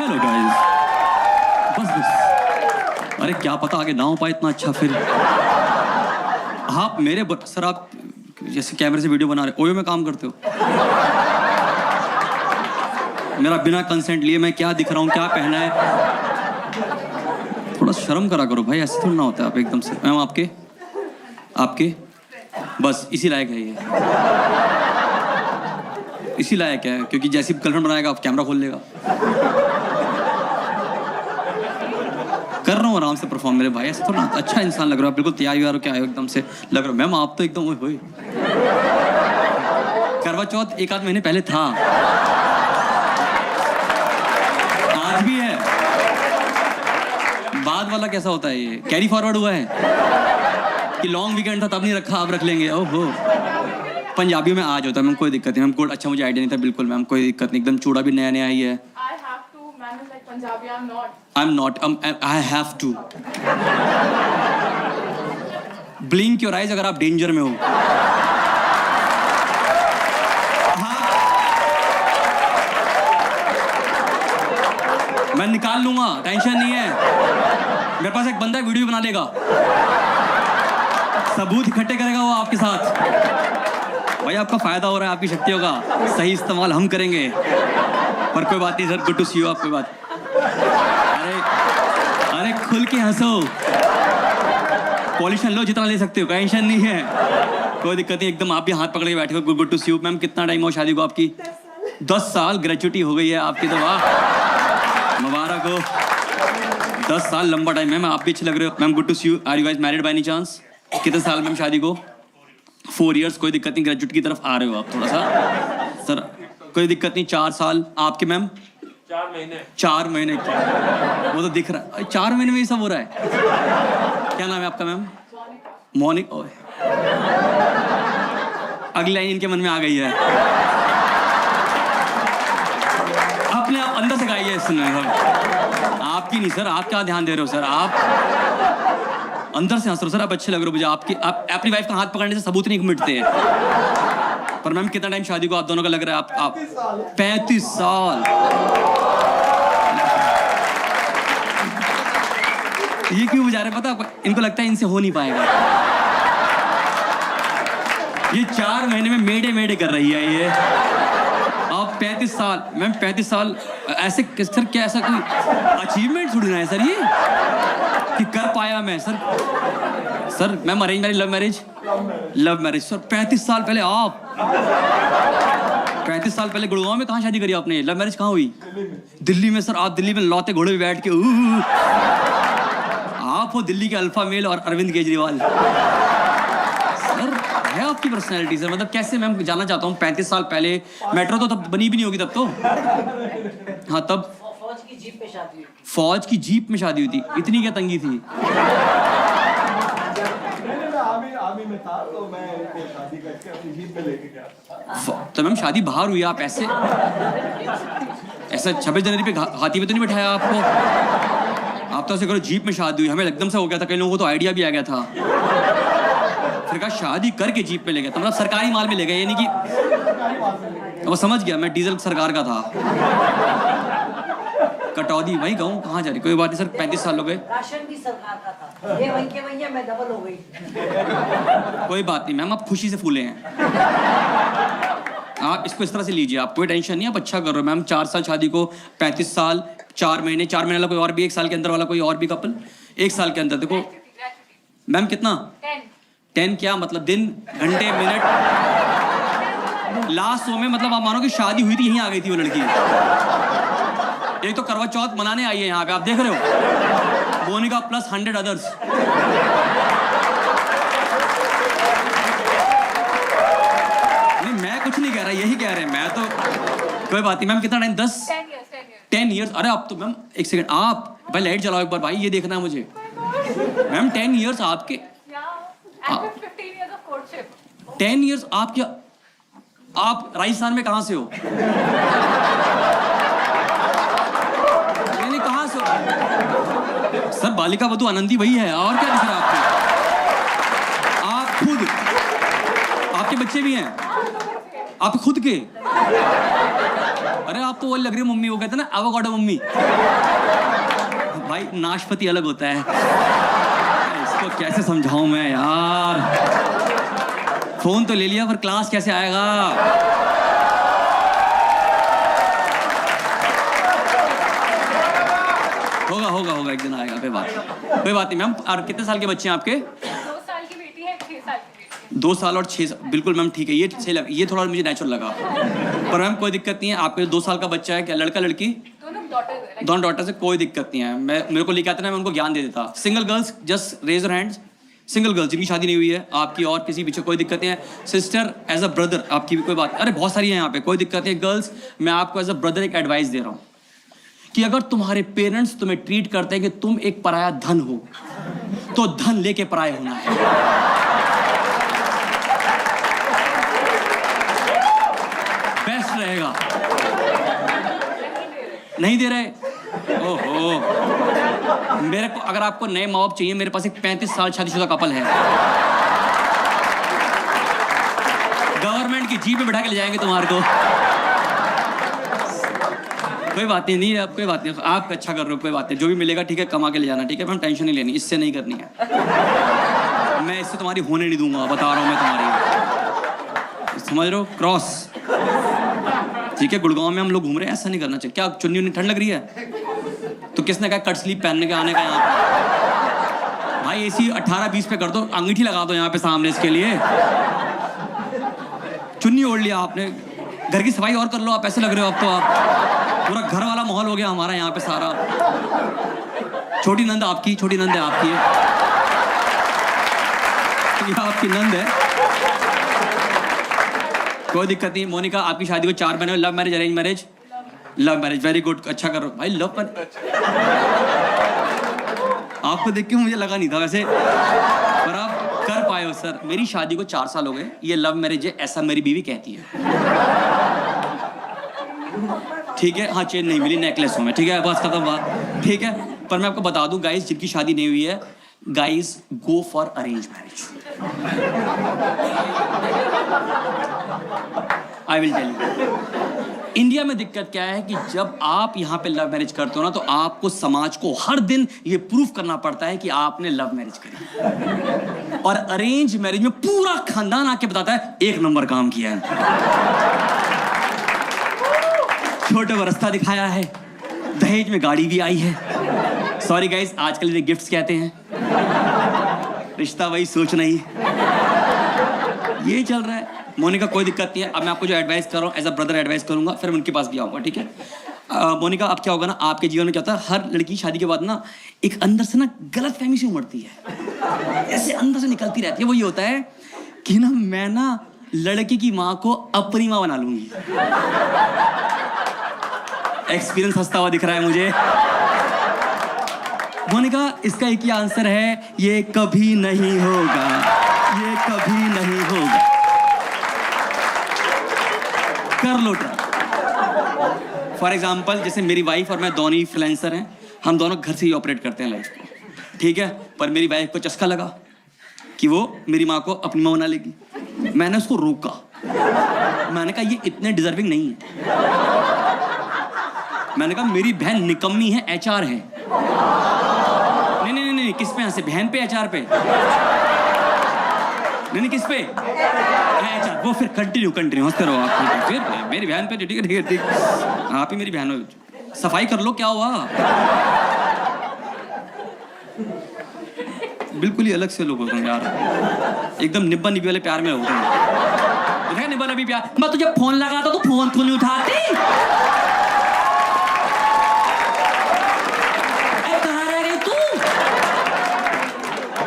Hello guys. बस अरे क्या पता आगे ना हो पाए इतना अच्छा। फिर आप मेरे सर आप जैसे कैमरे से वीडियो बना रहे ओयो में काम करते हो, मेरा बिना कंसेंट लिए मैं क्या दिख रहा हूँ, क्या पहना है, थोड़ा शर्म करा करो भाई। ऐसे थोड़ा ना होता है आप एकदम से। मैम आपके बस इसी लायक है ये, इसी लायक है क्योंकि जैसी गर्लफ्रेंड बनाएगा आप कैमरा खोल लेगा। कर रहा हूँ आराम से परफॉर्म मेरे भाई। ऐसे थोड़ा अच्छा इंसान लग रहा है, बिल्कुल तैयार हो क्या है एकदम से लग रहा है। मैम आप तो एकदम ओए होए। करवा चौथ 1 आध महीने पहले था, आज भी है। बाद वाला कैसा होता है, ये कैरी फॉरवर्ड हुआ है कि लॉन्ग वीकेंड था तब नहीं रखा, अब रख लेंगे। ओहो, पंजाबी में आज होता है मैम, कोई दिक्कत नहीं मैम। कोड अच्छा मुझे आइडिया नहीं था बिल्कुल मैम, कोई दिक्कत नहीं। एकदम चूड़ा भी नया नया ही है। I'm not. I have to. Blink your eyes अगर आप डेंजर में हो। हाँ, मैं निकाल लूंगा, टेंशन नहीं है। मेरे पास एक बंदा है वीडियो बना लेगा, सबूत इकट्ठे करेगा वो आपके साथ। भाई आपका फायदा हो रहा है, आपकी शक्तियों का सही इस्तेमाल हम करेंगे। पर कोई बात नहीं sir, good to see you. आप कोई बात, अरे खुल के हंसो, पॉल्यूशन लो जितना ले सकते हो, टेंशन नहीं है, कोई दिक्कत नहीं। एकदम आप भी हाथ पकड़ के बैठे हो। Good to see you. Ma'am कितना टाइम हो शादी को आपकी? 10 साल ग्रेजुएटी हो गई है आपकी तो, वाह मुबारक हो। 10 साल लंबा टाइम है। मैम आप भी अच्छे लग रहे हो। Ma'am good to see you. Are you guys married by any chance? कितने साल मैम शादी को? 4 इयर्स। कोई दिक्कत नहीं, ग्रेजुएट की तरफ आ रहे हो आप थोड़ा सा सर, कोई दिक्कत नहीं। 4 साल आपके मैम? 4 महीने क्या, वो तो दिख रहा है। 4 महीने में ये सब हो रहा है। क्या नाम है आपका मैम? मोनिका। ओए, अगली लाइन इनके मन में आ गई है, अपने आप अंदर से गाई है इसने। आपकी नहीं सर, आप क्या ध्यान दे रहे हो सर, आप अंदर से हंस रहे हो सर। आप अच्छे लग रहे हो मुझे। आप अपनी वाइफ का हाथ पकड़ने से सबूत नहीं मिटते हैं। पर मैम कितना टाइम शादी को आप दोनों का लग रहा है? आप 35 साल। ये क्यों बुझा रहे पता आपको? इनको लगता है इनसे हो नहीं पाएगा। ये 4 महीने में मेडे कर रही है ये। आप 35 साल मैम, 35 साल ऐसे सर, क्या ऐसा कोई अचीवमेंट थोड़ी ना है सर ये कि कर पाया मैं sir. Ma'am arrange marriage, love marriage sir. 35 साल पहले आप 35 साल पहले गुड़गांव में कहाँ शादी करी आपने? लव मैरिज कहाँ हुई? दिल्ली में सर। आप दिल्ली में लौते घोड़े पे बैठ के आप हो दिल्ली के अल्फा मेल और अरविंद केजरीवाल सर। है आपकी पर्सनैलिटी सर, मतलब कैसे? मैं जानना चाहता हूँ। 35 साल पहले मेट्रो तो तब बनी भी नहीं होगी तब तो। हाँ तब फौज की जीप में शादी हुई थी। इतनी क्या तंगी थी? आर्मी में था तो मैं शादी करके अपनी जीप में लेके गया। तो मैम शादी बाहर हुई, आप ऐसे 26 जनवरी पे हाथी पे तो नहीं बैठाया आपको? आप तो ऐसे करो जीप में शादी हुई। हमें एकदम से हो गया था, कई लोगों को तो आइडिया भी आ गया था। फिर कहा शादी करके जीप में ले गया, तो मतलब सरकारी माल में ले गए, यानी कि वो समझ गया मैं डीजल सरकार का था। कटौती वही कहूँ, कहाँ जा रही? कोई बात नहीं सर, 35 साल हो गए। राशन भी सरकार का था, ये वहीं के वहीं मैं डबल हो गई। कोई बात नहीं मैम, आप खुशी से फूले हैं। आप इसको इस तरह से लीजिए, आप कोई टेंशन नहीं, आप अच्छा कर रहे हो मैम। 4 साल शादी को, 35 साल 4 महीने वाला कोई और भी, 1 साल के अंदर वाला कोई और भी कपल 1 साल के अंदर। देखो मैम कितना 10 क्या मतलब दिन, घंटे, मिनट, लास्ट 100 में मतलब आप मानो कि शादी हुई थी, यहीं आ गई थी वो लड़की। एक तो करवा चौथ मनाने आई है यहाँ पे, आप देख रहे हो, मोनिका प्लस 100 अदर्स। नहीं मैं कुछ नहीं कह रहा, यही कह रहे हैं। मैं तो कोई बात नहीं मैम। कितना टाइम? 10 ईयर्स। अरे आप तो मैम 1 सेकंड, आप भाई लाइट जलाओ एक बार भाई, ये देखना है मुझे। मैम 10 ईयर्स आपके, 10 ईयर्स आप क्या, आप राजस्थान में कहाँ से हो? नहीं कहाँ से हो सर? बालिका वधू आनंदी वही है, और क्या दिख रहा है आपको? आप खुद, आपके बच्चे भी हैं आप खुद के? अरे आप तो वो लग रही हो मम्मी, वो कहते हैं ना एवोकाडो मम्मी। भाई नाशपाती अलग होता है, इसको कैसे समझाऊं मैं यार। फोन तो ले लिया पर क्लास कैसे आएगा। होगा होगा होगा, एक दिन आएगा, कोई बात नहीं मैम। और कितने साल के बच्चे हैं आपके? 2 साल की बेटी है, 6 साल की बेटी है। 2 साल और 6 साल, बिल्कुल मैम ठीक है, ये सही लगा, ये थोड़ा मुझे नेचुरल लगा। पर मैम कोई दिक्कत नहीं है, आपके 2 साल का बच्चा है, क्या लड़का लड़की? दोनों डॉटर है। दोनों डॉटर से कोई दिक्कत नहीं है, मैं मेरे को लेके आते ना, मैं उनको ज्ञान दे देता। Single girls just raise your hands. Single girls जिनकी शादी नहीं हुई है, आपकी और किसी पीछे कोई दिक्कत नहीं है। सिस्टर एज अ ब्रदर आपकी भी कोई बात, अरे बहुत सारी है यहाँ पे, कोई दिक्कत नहीं है। गर्ल्स मैं आपको एज अ ब्रदर एक एडवाइस दे रहा हूँ कि अगर तुम्हारे पेरेंट्स तुम्हें ट्रीट करते हैं कि तुम एक पराया धन हो, तो धन लेके पराया होना है। बेस्ट रहेगा। नहीं दे रहे? ओहो, मेरे को अगर आपको नए माँ बाप चाहिए, मेरे पास एक 35 साल शादीशुदा कपल है, गवर्नमेंट की जीप में बैठा के ले जाएंगे तुम्हारे को। कोई बात नहीं, आप कोई बात नहीं, आप अच्छा कर रहे हो, कोई बात नहीं, जो भी मिलेगा ठीक है, कमा के ले जाना, ठीक है मैम, टेंशन नहीं लेनी, इससे नहीं करनी है। मैं इससे तुम्हारी होने नहीं दूंगा, बता रहा हूँ मैं तुम्हारी, समझ रहे हो? क्रॉस ठीक है। गुड़गांव में हम लोग घूम रहे हैं, ऐसा नहीं करना चाहिए। क्या चुन्नी उन्नी ठंड लग रही है? तो किसने कहा कट स्लीप पहनने के आने का यहाँ पे? भाई एसी 18-20 पे कर दो, अंगीठी लगा दो यहाँ पे सामने इसके लिए। चुन्नी ओढ़ लिया आपने, घर की सफाई और कर लो, आप ऐसे लग रहे हो अब तो आप पूरा घर वाला माहौल हो गया हमारा यहाँ पे सारा। छोटी नंद आपकी, छोटी नंद है आपकी, ये आपकी नंद है, कोई दिक्कत नहीं। मोनिका आपकी शादी को 4 महीने में, love marriage arrange marriage? Love marriage, very good, अच्छा करो भाई। लव मैरिज आपको देख के मुझे लगा नहीं था वैसे, पर आप कर पाए हो सर। मेरी शादी को 4 साल हो गए, ये लव मैरिज है ऐसा मेरी बीवी कहती है, ठीक है। हाँ चेन नहीं मिली, नेकलेस हूँ मैं, ठीक है, बस खत्म बात, ठीक है। पर मैं आपको बता दूं गाइस, जिनकी शादी नहीं हुई है, guys go for arrange marriage. I will tell you. India में दिक्कत क्या है कि जब आप यहाँ पे लव मैरिज करते हो ना, तो आपको समाज को हर दिन ये प्रूफ करना पड़ता है कि आपने लव मैरिज करी। और अरेंज मैरिज में पूरा खानदान आके बताता है 1 नंबर काम किया है, छोटे को रास्ता दिखाया है, दहेज में गाड़ी भी आई है। सॉरी गाइस, आजकल इन्हें गिफ्ट्स कहते हैं, रिश्ता वही सोच नहीं, ये चल रहा है। मोनिका कोई दिक्कत नहीं है, अब मैं आपको जो एडवाइस कर रहा हूँ एज अ ब्रदर एडवाइस करूंगा, फिर मैं उनके पास भी आऊँगा, ठीक है। मोनिका अब क्या होगा ना, आपके जीवन में क्या होता है, हर लड़की शादी के बाद ना एक अंदर से ना गलत फहमी से उमड़ती है, ऐसे अंदर से निकलती रहती है। वो ये होता है कि ना मैं ना लड़की की माँ को अपनी माँ बना लूंगी। एक्सपीरियंस हंसता हुआ दिख रहा है मुझे। मोनिका इसका एक ही आंसर है, ये कभी नहीं होगा, ये कभी नहीं होगा। कर लो ट्राई। फॉर एग्जाम्पल जैसे मेरी वाइफ और मैं दोनों ही फ्रीलांसर हैं, हम दोनों घर से ही ऑपरेट करते हैं लाइफ को, ठीक है। पर मेरी वाइफ को चस्का लगा कि वो मेरी माँ को अपनी माँ बना लेगी। मैंने उसको रोका, मैंने कहा ये इतने डिजर्विंग नहीं है। मैंने कहा मेरी बहन निकम्मी है, HR है। नहीं नहीं नहीं, किस पे हंसे, बहन पे HR पे? नहीं किस पे? HR। वो फिर कंटिन्यू हंसते रहो आप, फिर मेरी बहन पे, ठीक है ठीक, आप ही मेरी बहन हो, सफाई कर लो, क्या हुआ? बिल्कुल ही अलग से लोग होते हैं यार, एकदम निब्बा निब्बी वाले प्यार में होते हैं। निब्बा निब्बी प्यार, मैं तुझे फोन लगाता तो फोन क्यों नहीं उठाती? कहाँ रह गई तू?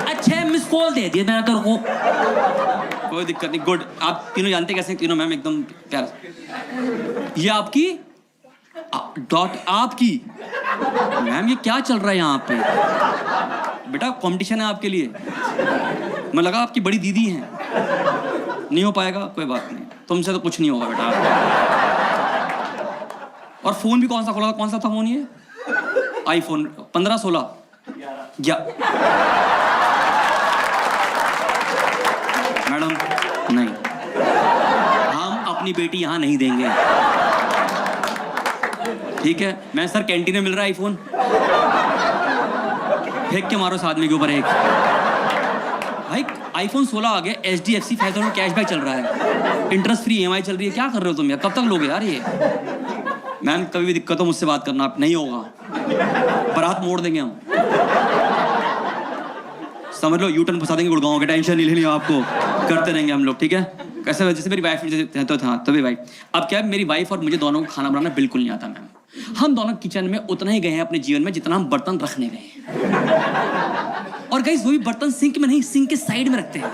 अच्छे मिस कॉल दे दिया मैंने तेरे को। कोई दिक्कत नहीं, गुड। आप तीनों जानते कैसे? तीनों मैम एकदम प्यार। ये आपकी डॉट आपकी मैम, ये क्या चल रहा है यहाँ पे? बेटा कंपटीशन है आपके लिए, मैं लगा आपकी बड़ी दीदी हैं। नहीं हो पाएगा, कोई बात नहीं, तुमसे तो कुछ नहीं होगा बेटा। और फोन भी कौन सा खोला था? कौन सा था फोन ये? आईफोन 15, 16 या मैडम नहीं, हम अपनी बेटी यहाँ नहीं देंगे। ठीक है, मैं सर कैंटीन में मिल रहा है आईफोन, फेंक के मारो इस आदमी के ऊपर एक। भाई आईफोन 16 आ गया, HDFC फायदा में कैशबैक चल रहा है, इंटरेस्ट फ्री EMI चल रही है, क्या कर रहे हो तुम यार, कब तक लोगे यार ये? मैम कभी भी दिक्कत हो मुझसे बात करना, आप नहीं होगा, बारात मोड़ देंगे हम, समझ लो, U-turn फंसा देंगे गुड़गांव के, टेंशन नहीं लेनी आपको, करते रहेंगे हम लोग, ठीक है? कैसे जैसे मेरी वाइफ तो था तभी वाइफ, अब क्या है, मेरी वाइफ और मुझे दोनों को खाना बनाना बिल्कुल नहीं आता मैम। हम दोनों किचन में उतना ही गए हैं अपने जीवन में जितना हम बर्तन रखने गए हैं। और गाइस वो भी बर्तन सिंक में नहीं, सिंक के साइड में रखते हैं।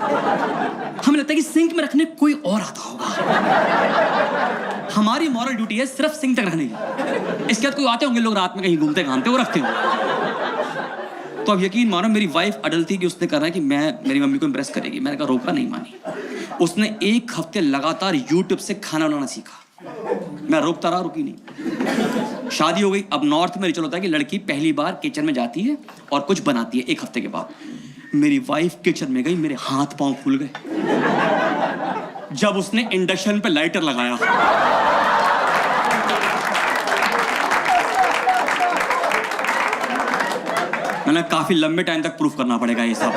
हमें लगता है कि सिंक में रखने कोई और आता होगा। हमारी मॉरल ड्यूटी है सिर्फ सिंक तक रखने की, इसके बाद कोई आते होंगे लोग रात में कहीं घूमते घामते, वो रखते होंगे। तो अब यकीन मानो मेरी वाइफ अडल थी कि उसने कहा कि मैं मेरी मम्मी को इम्प्रेस करेगी, मैंने कहा रोका, नहीं मानी। उसने 1 हफ्ते लगातार YouTube से खाना बनाना सीखा, मैं रोकता रहा, रुकी नहीं। शादी हो गई, अब नॉर्थ में रिचुअल होता है कि लड़की पहली बार किचन में जाती है और कुछ बनाती है। 1 हफ्ते के बाद मेरी वाइफ किचन में गई, मेरे हाथ पांव फूल गए जब उसने इंडक्शन पे लाइटर लगाया। मैंने काफी लंबे टाइम तक प्रूफ करना पड़ेगा ये सब।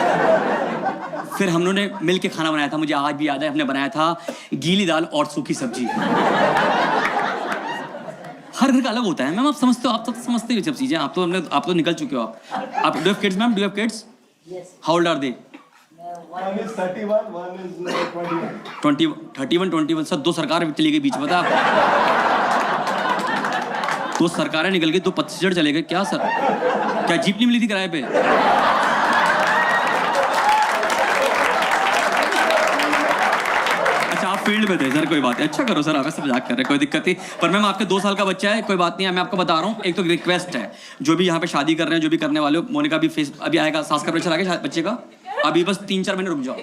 फिर हम लोगों ने मिल के खाना बनाया था, मुझे आज भी याद है, हमने बनाया था गीली दाल और सूखी सब्जी। हर घर का अलग होता है मैम, आप समझते हो, आप तो समझते हो सब चीजें, आप तो निकल चुके हो। आप do have kids ma'am, do have kids? Yes. How old are they? One is 31, one is 21. 21 sir, 2 सरकार चली गई बीच में, पता है? 2 सरकारें निकल गई, 2 पतझड़ चले गए, क्या सर? क्या जीप नहीं मिली थी किराए पे? अच्छा आप फील्ड में थे सर, कोई बात नहीं, अच्छा करो सर, आप ऐसे मजाक कर रहे हैं, कोई दिक्कत नहीं। पर मैम आपके 2 साल का बच्चा है, कोई बात नहीं है, मैं आपको बता रहा हूँ। एक तो रिक्वेस्ट है, जो भी यहाँ पे शादी कर रहे हैं, जो भी करने वाले हो, मोनिका भी फेस अभी आएगा, सास का प्रेशर आ गया बच्चे का, अभी बस 3-4 महीने रुक जाओ।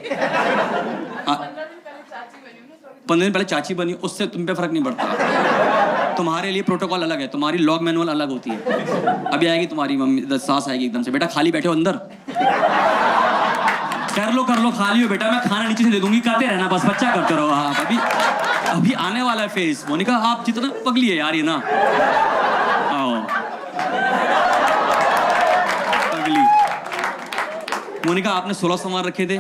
15 दिन पहले चाची बनी, उससे तुम पे फर्क नहीं पड़ता। तुम्हारे लिए प्रोटोकॉल अलग है, तुम्हारी लॉग मैनुअल अलग होती है। अभी आएगी तुम्हारी मम्मी, सास आएगी एकदम से, बेटा खाली बैठे हो अंदर, कर लो खाली हो बेटा, मैं खाना नीचे से दे दूंगी, करते रहना बस, बच्चा करते रहो आप। अभी आने वाला है फेस। मोनिका आप जितना पगली है यार ये ना, आओ पगली। मोनिका आपने 16 सामान रखे थे,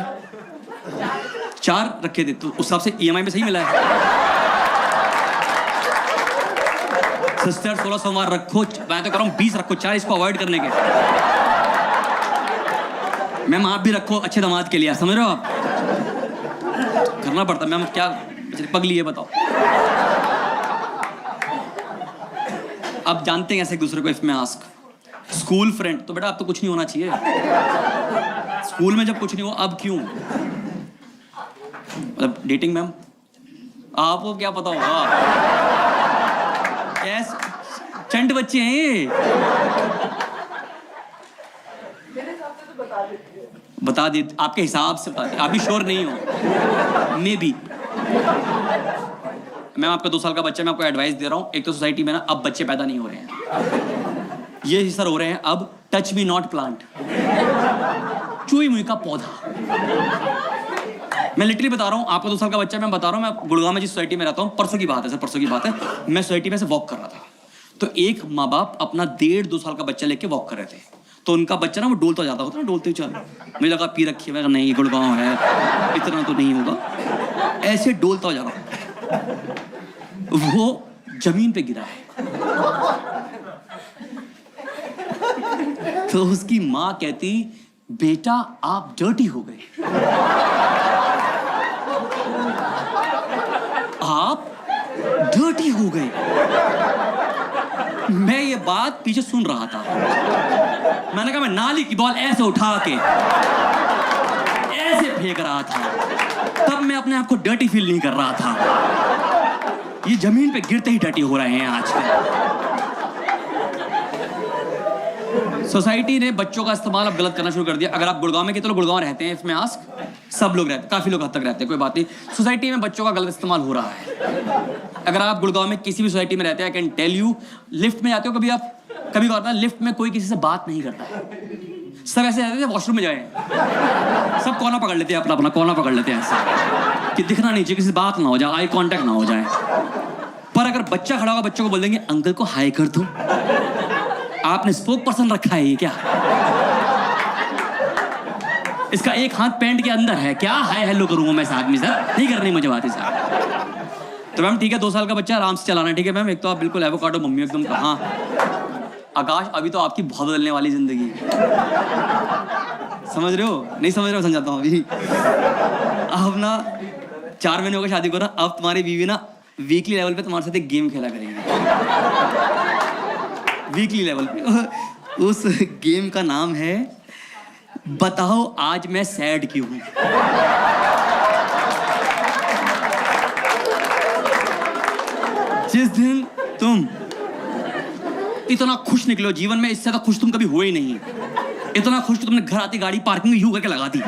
4 रखे थे, तो उस हिसाब से EMI में सही मिला है। सिस्टर 16 सामान रखो, मैं तो कह रहा हूँ 20 रखो, 4 इसको अवॉइड करने के। मैम आप भी रखो अच्छे दामाद के लिए, समझ रहे हो आप? करना पड़ता मैम, क्या पगली है बताओ। अब जानते हैं ऐसे एक दूसरे को, इफ मैं आस्क स्कूल फ्रेंड, तो बेटा अब तो कुछ नहीं होना चाहिए। स्कूल में जब कुछ नहीं हो, अब क्यों? मतलब डेटिंग मैम, आपको क्या पता होगा, कैसे चंड बच्चे हैं ये। बता दे आपके हिसाब से, बता दे, आप भी श्योर नहीं हो, मे बी। मैं आपका 2 साल का बच्चा, मैं आपको एडवाइस दे रहा हूँ। एक तो सोसाइटी में ना अब बच्चे पैदा नहीं हो रहे हैं, ये सर हो रहे हैं अब टच मी नॉट प्लांट, चुई मुई का पौधा। मैं लिटरली बता रहा हूँ, आपका 2 साल का बच्चा, मैं बता रहा हूँ, मैं गुड़गांव में जिस सोसाइटी में रहता हूँ, परसों की बात है सर, परसों की बात है, मैं सोसाइटी में से वॉक कर रहा था, तो एक माँ बाप अपना 1.5-2 साल का बच्चा लेके वॉक कर रहे थे। तो उनका बच्चा ना वो डोलता जाता होता ना, डोलते चल, मुझे लगा पी रखी है, मैं नहीं गुड़गांव है, इतना तो नहीं होगा, ऐसे डोलता जा रहा, वो जमीन पे गिरा है। तो उसकी माँ कहती, बेटा आप डर्टी हो गए, आप डर्टी हो गए। मैं ये बात पीछे सुन रहा था, मैंने कहा मैं नाली की बॉल ऐसे उठा के ऐसे फेंक रहा था, तब मैं अपने आप को डर्टी फील नहीं कर रहा था। ये जमीन पे गिरते ही डर्टी हो रहे हैं आजकल। सोसाइटी ने बच्चों का इस्तेमाल अब गलत करना शुरू कर दिया। अगर आप गुड़गांव में, कितने लोग गुड़गांव रहते हैं, इसमें आस्क, सब लोग रहते हैं, काफी लोग हद तक रहते हैं, कोई बात नहीं। सोसाइटी में बच्चों का गलत इस्तेमाल हो रहा है। अगर आप गुड़गांव में किसी भी सोसाइटी में रहते हैं, I can tell you, lift में जाते हो कभी आप, कभी क्या होता है लिफ्ट में कोई किसी से बात नहीं करता है, सब ऐसे रहते हैं वॉशरूम में जाए, सब कोना पकड़ लेते हैं, अपना कोना पकड़ लेते हैं ऐसे कि दिखना नहीं चाहिए, किसी से बात ना हो जाए, आई कांटेक्ट ना हो जाए। पर अगर बच्चा खड़ा होगा बच्चों को बोल देंगे अंकल को हाय कर दो। आपने स्पोक पर्सन रखा है ये क्या? इसका एक हाथ पैंट के अंदर है, क्या हाय हेलो करूंगा मैं इस आदमी से? नहीं करनी मुझे बात इस। तो मैम ठीक है, 2 साल का बच्चा आराम से चलाना, ठीक है मैम। एक तो आप बिल्कुल एवोकाडो मम्मी एकदम। हाँ आकाश, अभी तो आपकी बहुत बदलने वाली जिंदगी है। समझ रहे हो? नहीं समझ रहे हो? समझाता हूँ अभी। अब ना 4 महीने हो गए शादी को ना, अब तुम्हारी बीवी ना वीकली लेवल पे तुम्हारे साथ एक गेम खेला करेंगे। वीकली लेवल पे। उस गेम का नाम है बताओ आज मैं सैड क्यों हूं। जिस दिन तुम इतना खुश निकलो जीवन में, इससे तो खुश तुम कभी हुए ही नहीं। इतना खुश तो तुमने घर आती गाड़ी पार्किंग में यूं करके लगा दी,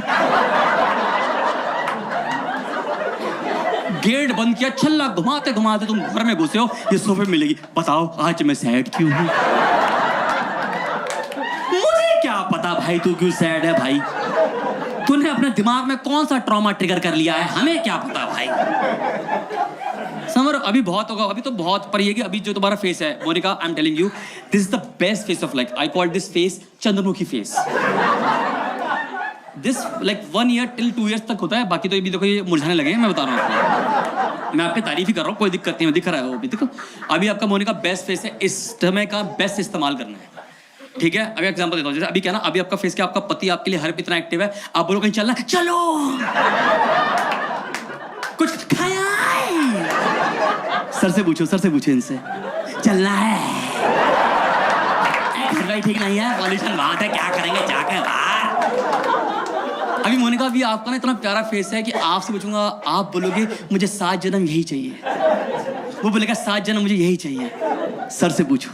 गेट बंद किया, छल्ला घुमाते घुमाते तुम घर में घुसे हो, ये सोफे मिलेगी बताओ आज मैं सैड क्यों हूं। मुझे क्या पता भाई तू क्यों सैड है भाई, तूने अपने दिमाग में कौन सा ट्रॉमा ट्रिगर कर लिया है, हमें क्या पता भाई। समझ, अभी बहुत होगा, अभी तो बहुत, पर ये कि अभी जो तुम्हारा फेस है Monika, I am telling you this is the best phase of life. I call this phase Chandramukhi phase. This like 1 year till 2 years तक होता है, बाकी तो ये भी देखो ये मुरझाने लगे हैं। मैं बता रहा हूँ आपको, मैं आपकी तारीफ ही कर रहा हूँ, कोई दिक्कत नहीं, दिख रहा है वो भी। देखो अभी आपका मोनिका बेस्ट फेस है, इस समय का बेस्ट इस्तेमाल करना है, ठीक है। अभी एग्जांपल देता हूँ, जैसे अभी क्या ना, अभी आपका फेस क्या, आपका पति आपके लिए हर इतना एक्टिव है, आप बोलो कहीं चलना है, चलो कुछ खाया है? सर से पूछो इनसे, चलना है, घर का ही ठीक नहीं है, पॉल्यूशन बात है, क्या करेंगे जाकर बाहर। अभी मोनिका भी आपका ना इतना प्यारा फेस है कि आपसे पूछूंगा, आप बोलोगे मुझे 7 जन्म यही चाहिए, वो बोलेगा 7 जन्म मुझे यही चाहिए। सर से पूछो,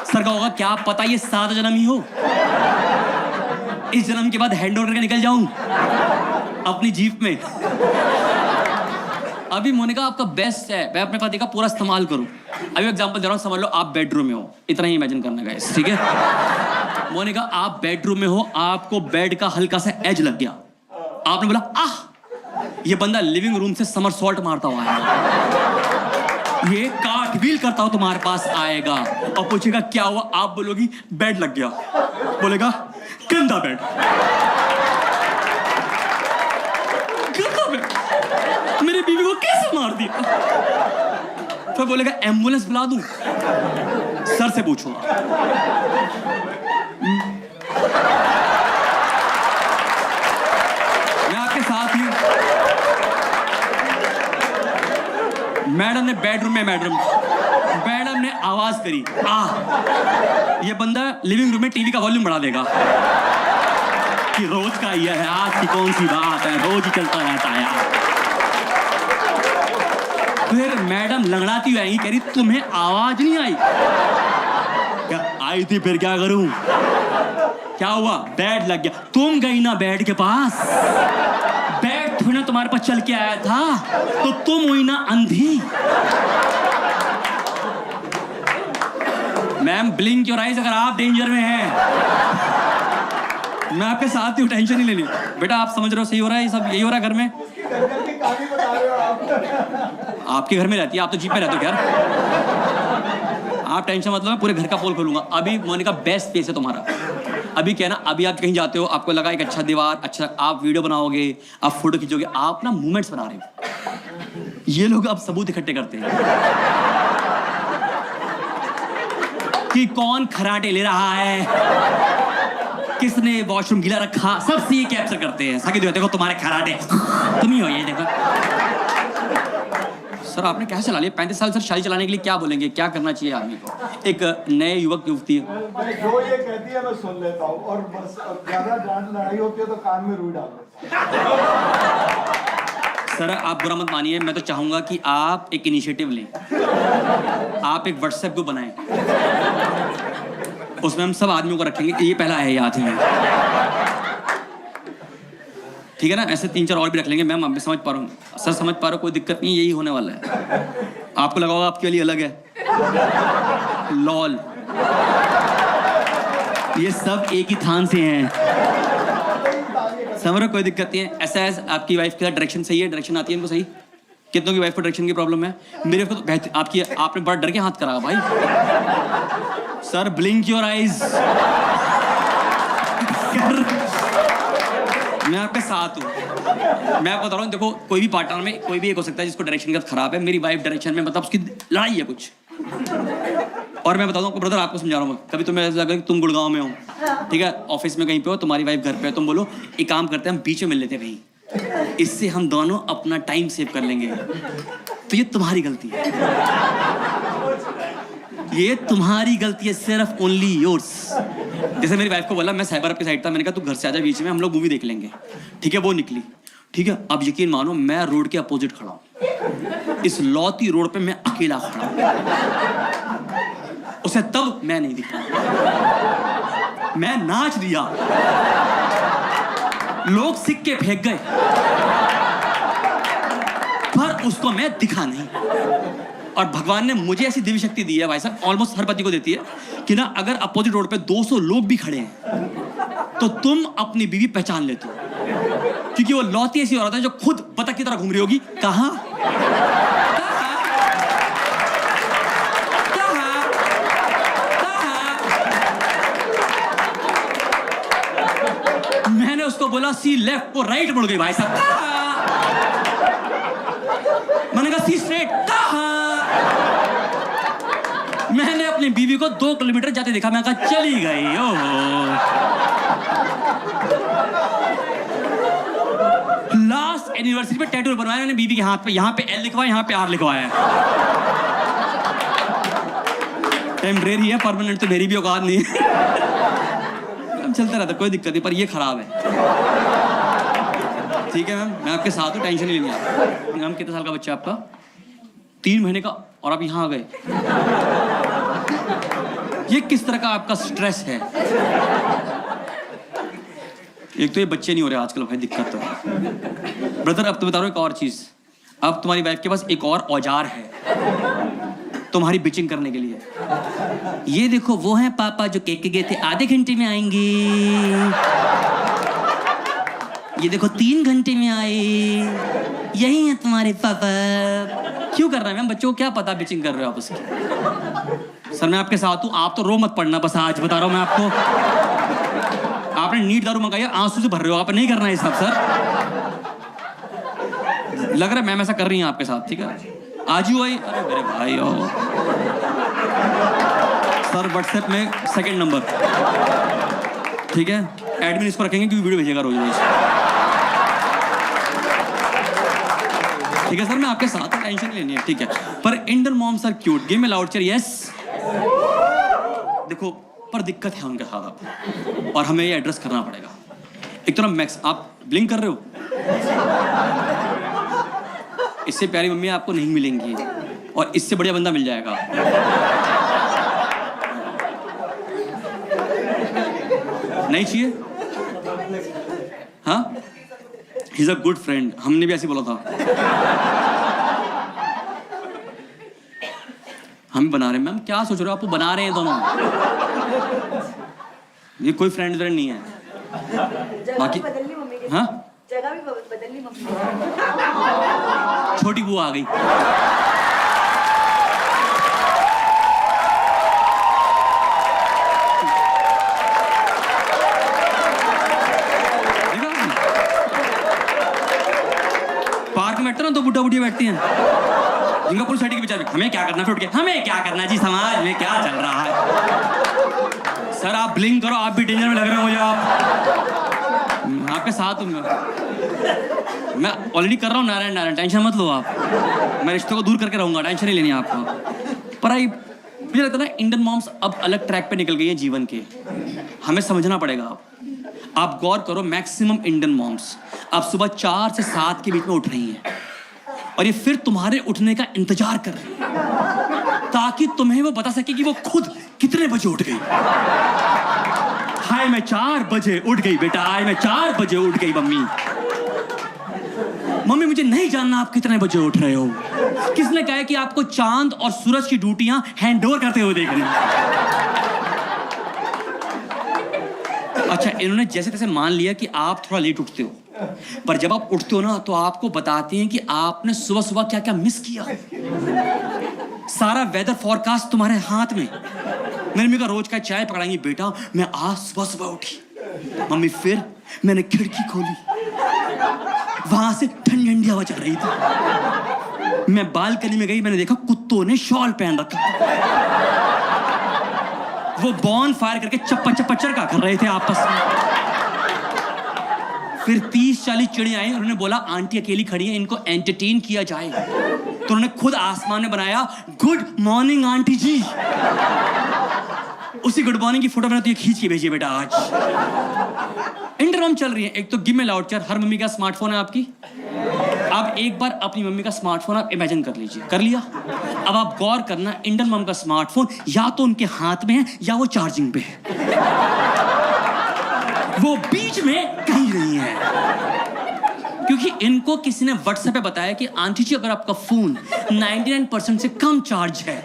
सर का होगा क्या पता ये 7 जन्म ही हो, इस जन्म के बाद हैंड ओवर करके निकल जाऊं अपनी जीप में। अभी मोनिका आपका बेस्ट है, मैं अपने पति का पूरा इस्तेमाल करूं। अभी एग्जांपल दे रहा हूं, समझ लो आप बेडरूम में हो, इतना ही इमेजिन करना गाइस, ठीक है। मोनिका आप बेडरूम में हो, आपको बेड का हल्का सा एज लग गया, आपने बोला आह, ये बंदा लिविंग रूम से समरसॉल्ट मारता हुआ है, ये कार्टव्हील करता हुआ तुम्हारे पास आएगा और पूछेगा क्या हुआ, आप बोलोगी बेड लग गया, बोलेगा गंदा बेड, गंदा बेड, मेरी बीवी को कैसे मार दिया, फिर बोलेगा एम्बुलेंस बुला दूं। सर से पूछो, मैं आपके साथ ही हूं। मैडम ने बेडरूम में, मैडम ने आवाज करी ये बंदा लिविंग रूम में टीवी का वॉल्यूम बढ़ा देगा कि रोज का ये है, आज की कौन सी बात है, रोज ही चलता रहता है यार। फिर मैडम लंगड़ाती हुई आई, कह रही तुम्हें आवाज नहीं आई? क्या आई थी, फिर क्या करूं, क्या हुआ, बेड लग गया, तुम गई ना बेड के पास, बेड थोड़ी ना तुम्हारे पास चल के आया था, तो तुम हुई ना अंधी। मैम ब्लिंक योर आइज अगर आप डेंजर में हैं, मैं आपके साथ ही, टेंशन नहीं लेनी बेटा, आप समझ रहे हो सही हो रहा है, ये सब यही हो रहा है घर में। आपके घर में रहती है, आप तो जीप में रहते हो यार, आप टेंशन मतलब, मैं पूरे घर का पोल खोलूंगा। अभी मोनिका बेस्ट फेस है तुम्हारा। अभी क्या ना, अभी आप कहीं जाते हो, आपको लगा एक अच्छा दीवार, अच्छा आप वीडियो बनाओगे, आप फोटो खींचोगे, आप ना मूवमेंट्स बना रहे हो, ये लोग अब सबूत इकट्ठे करते हैं कि कौन खराटे ले रहा है, किसने वॉशरूम गीला रखा, सबसे ये कैप्चर करते हैं। साकी देखो तुम्हारे खराटे, तुम ही हो ये देखो। सर आपने कैसे चला लिया 35 साल, सर शादी चलाने के लिए क्या बोलेंगे, क्या करना चाहिए आदमी को, एक नए युवक युवती है? जो ये कहती है मैं सुन लेता हूँ, और बस ज्यादा डांट लड़ाई होती है तो कान में रुई डाल देता हूं। सर आप बुरा मत मानिए, मैं तो चाहूंगा कि आप एक इनिशिएटिव लें, आप एक व्हाट्सएप ग्रुप बनाएं, उसमें हम सब आदमियों को रखेंगे, ये पहला है याद है, ठीक है ना। ऐसे 3-4 और भी रख लेंगे। मैम आप भी समझ पा रहा हूँ, सर समझ पा रहा हूँ, कोई दिक्कत नहीं, यही होने वाला है। आपको लगा होगा आपके लिए अलग है, लॉल, ये सब एक ही थान से हैं, समझ रहे हो, कोई दिक्कत नहीं है। ऐसा है, आपकी वाइफ का डायरेक्शन सही है, डायरेक्शन आती है इनको सही, कितनों की वाइफ को डायरेक्शन की प्रॉब्लम है? मेरे को तो आपकी आपने बड़ा डर के हाथ करा भाई। Sir blink your eyes. मैं आपके साथ हूँ। मैं आपको बता रहा हूँ, देखो कोई भी पार्टनर में कोई भी एक हो सकता है जिसको डायरेक्शन का खराब है। मेरी वाइफ डायरेक्शन में मतलब उसकी लड़ाई है कुछ। और मैं बताता हूँ ब्रदर, आपको समझा रहा हूँ, कभी तुम्हें ऐसा लगा कि तुम गुड़गांव में हो, ठीक है, ऑफिस में कहीं पे हो, तुम्हारी वाइफ घर पे है, तुम बोलो एक काम करते हैं हम बीच में मिल लेते हैं कहीं, इससे हम दोनों अपना टाइम सेव कर लेंगे। तो ये तुम्हारी गलती है, ये तुम्हारी गलती है, सिर्फ ओनली योर्स। जैसे मेरी वाइफ को बोला, मैं साइबर पे साइड था, मैंने कहा तू घर से आजा बीच में, हम लोग मूवी देख लेंगे, ठीक है, वो निकली, ठीक है। अब यकीन मानो मैं रोड के अपोजिट खड़ा हूं, इस लौती रोड पे मैं अकेला खड़ा हूं, उसे तब मैं नहीं दिखा, मैं नाच दिया, लोग सिक्के फेंक गए, पर उसको मैं दिखा नहीं। और भगवान ने मुझे ऐसी दिव्य शक्ति दी है भाई साहब, ऑलमोस्ट हर पति को देती है कि ना अगर अपोजिट रोड पे 200 लोग भी खड़े हैं तो तुम अपनी बीवी पहचान लेते हो, क्योंकि वो लौती ऐसी औरत है जो खुद बतख की तरह घूम रही होगी। कहां मैंने उसको बोला सी लेफ्ट, वो राइट मुड़ गई भाई साहब। मैंने कहा सी स्ट्रेट, मैंने अपनी बीवी को 2 किलोमीटर जाते देखा, मैं कहा चली गई। ओहो, लास्ट एनिवर्सरी पे टैटू बनवाया मैंने बीवी के हाथ पे, यहाँ पे एल लिखवाया, यहाँ पे आर लिखवाया। टेम्परेरी है, परमानेंट तो मेरी भी औकात नहीं है। चलता रहता, कोई दिक्कत नहीं, पर ये खराब है, ठीक है मैम, मैं आपके साथ हूँ, टेंशन नहीं लेनी आप। मैम कितने साल का बच्चा है आपका? 3 महीने का, और आप यहाँ आ गए। ये किस तरह का आपका स्ट्रेस है? एक तो ये बच्चे नहीं हो रहे आजकल भाई, दिक्कत तो है। ब्रदर अब तो बता रहा हूँ एक और चीज, अब तुम्हारी वाइफ के पास एक और औजार है तुम्हारी बिचिंग करने के लिए। ये देखो वो है पापा जो केक के गए थे, आधे घंटे में आएंगे। ये देखो 3 घंटे में आए, यही है तुम्हारे पापा। क्यों कर रहे हैं मैम? बच्चों को क्या पता बिचिंग कर रहे हो आप उसकी? सर मैं आपके साथ हूँ, आप तो रो मत पड़ना, बस आज बता रहा हूँ मैं आपको। आपने नीट दारू मंगाई, आंसू से भर रहे हो, आप नहीं करना ये सब सर। लग रहा है मैम ऐसा कर रही हैं आपके साथ, ठीक है, आज ही आई। अरे मेरे भाई ओ सर, व्हाट्सएप में 2nd नंबर, ठीक है, एडमिन इसको रखेंगे क्योंकि वीडियो भेजेगा रोज रोज, ठीक है सर, मैं आपके साथ, टेंशन लेनी है, ठीक है। पर Indian moms are cute, give me loud cheer, yes. देखो पर दिक्कत है उनके साथ अब, और हमें ये एड्रेस करना पड़ेगा। एक तो ना मैक्स, आप ब्लिंक कर रहे हो, इससे प्यारी मम्मी आपको नहीं मिलेंगी, और इससे बढ़िया बंदा मिल जाएगा। नहीं चाहिए? हाँ, he is a good friend, हमने भी ऐसे बोला था। हम बना रहे हैं मैम, क्या सोच रहे हो? आपको बना रहे हैं दोनों, ये कोई फ्रेंड नहीं है। बाकी हाँ, जगह भी बदलनी मम्मी, छोटी बुआ आ गई। पार्क में बैठते ना, 2 बुढ़ा बुढ़िया बैठती हैं, जिनका पूरी सोसाइटी के विचार में हमें क्या करना, फिर उठ के हमें क्या करना जी, समाज में क्या चल रहा है। सर आप ब्लिंक करो, आप भी डेंजर में लग रहे हो मुझे। आप आपके साथ हूँ मैं ऑलरेडी कर रहा हूँ, नारायण नारायण, टेंशन मत लो आप, मैं रिश्तों को दूर करके रहूंगा, टेंशन नहीं लेनी आपको। पर मुझे लगता है ना इंडियन मॉम्स अब अलग ट्रैक पे निकल गई है जीवन के, हमें समझना पड़ेगा। आप गौर करो, मैक्सिमम इंडियन मॉम्स अब सुबह 4 से 7 के बीच में उठ रही हैं, और ये फिर तुम्हारे उठने का इंतजार कर रही है ताकि तुम्हें वो बता सके कि वो खुद कितने बजे उठ गई। हाय मैं 4 बजे उठ गई बेटा, हाय मैं 4 बजे उठ गई मम्मी। मम्मी मुझे नहीं जानना आप कितने बजे उठ रहे हो। किसने कहा है कि आपको चांद और सूरज की ड्यूटियां हैंड ओवर करते हुए देखनी? अच्छा, इन्होंने जैसे तैसे मान लिया कि आप थोड़ा लेट उठते हो, पर जब आप उठते हो ना तो आपको बताती हैं कि आपने सुबह सुबह क्या क्या मिस किया। सारा वेदर फोरकास्ट तुम्हारे हाथ में। मेरी मम्मी का रोज का चाय पकड़ाएंगी, बेटा मैं आज सुबह सुबह उठी मम्मी, फिर मैंने खिड़की खोली, वहां से ठंडी ठंडी हवा चल रही थी, मैं बालकनी में गई, मैंने देखा कुत्तों ने शॉल पहन रखा, वो बॉन फायर करके चप्पा चप्पा चरका कर रहे थे आपस में। फिर 30-40 चिड़िया आई, उन्होंने बोला आंटी अकेली खड़ी है, इनको एंटरटेन किया जाए, तो उन्होंने खुद आसमान में बनाया गुड मॉर्निंग आंटी जी। उसी गुड मॉर्निंग की फोटो मैंने तो ये खींच के भेजी बेटा आज। इंटरकॉम चल रही है, एक तो गिव में लाउडचर, हर मम्मी का स्मार्टफोन है आपकी। आप एक बार अपनी मम्मी का स्मार्टफोन आप इमेजिन कर लीजिए, कर लिया? अब आप गौर करना, इंडियन मम का स्मार्टफोन या तो उनके हाथ में है या वो चार्जिंग पे है, वो बीच में कहीं नहीं है। क्योंकि इनको किसी ने व्हाट्सएप पे बताया कि आंटी जी अगर आपका फोन 99% से कम चार्ज है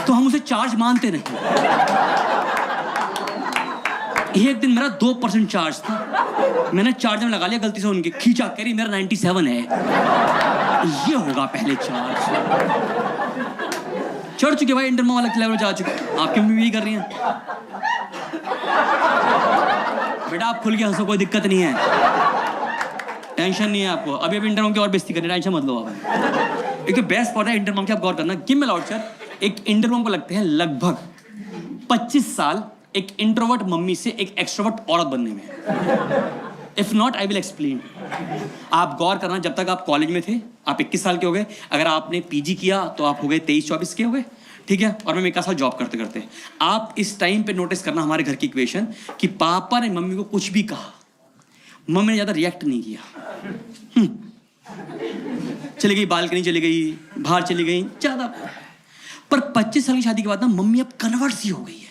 तो हम उसे चार्ज मानते नहीं। एक दिन मेरा 2% चार्ज था, मैंने चार्जर में लगा लिया गलती से, उनके खींचा, कह रही मेरा 97 है। ये होगा पहले चार्ज। चढ़ चुके भाई, इंटरमो वाला लेवल जा चुके। आपकी मम्मी भी यही कर रही हैं। बेटा आप खुल के हंसो, कोई दिक्कत नहीं है, टेंशन नहीं है आपको। अभी इंटरमॉम की और बेइज्जती करनी, टेंशन मत लो आप। एक तो बेस्ट पॉइंट है इंटरमॉम की, आप गौर करना, गिव मी लाउडचर, एक इंटरमॉम को लगते हैं लगभग 25 साल एक इंट्रोवर्ट मम्मी से एक एक्सट्रोवर्ट औरत बनने में। If not I will explain. आप गौर करना, जब तक आप कॉलेज में थे आप 21 साल के हो गए, अगर आपने पीजी किया तो आप हो गए 23-24 के हो गए, ठीक है, और मैं एक साल जॉब करते करते आप इस टाइम पे नोटिस करना हमारे घर की इक्वेशन कि पापा ने मम्मी को कुछ भी कहा, मम्मी ने ज्यादा रिएक्ट नहीं किया। चली गई बालकनी, चली गई बाहर, चली गई ज्यादा। पर 25 साल की शादी के बाद ना मम्मी अब कन्वर्ट सी हो गई है।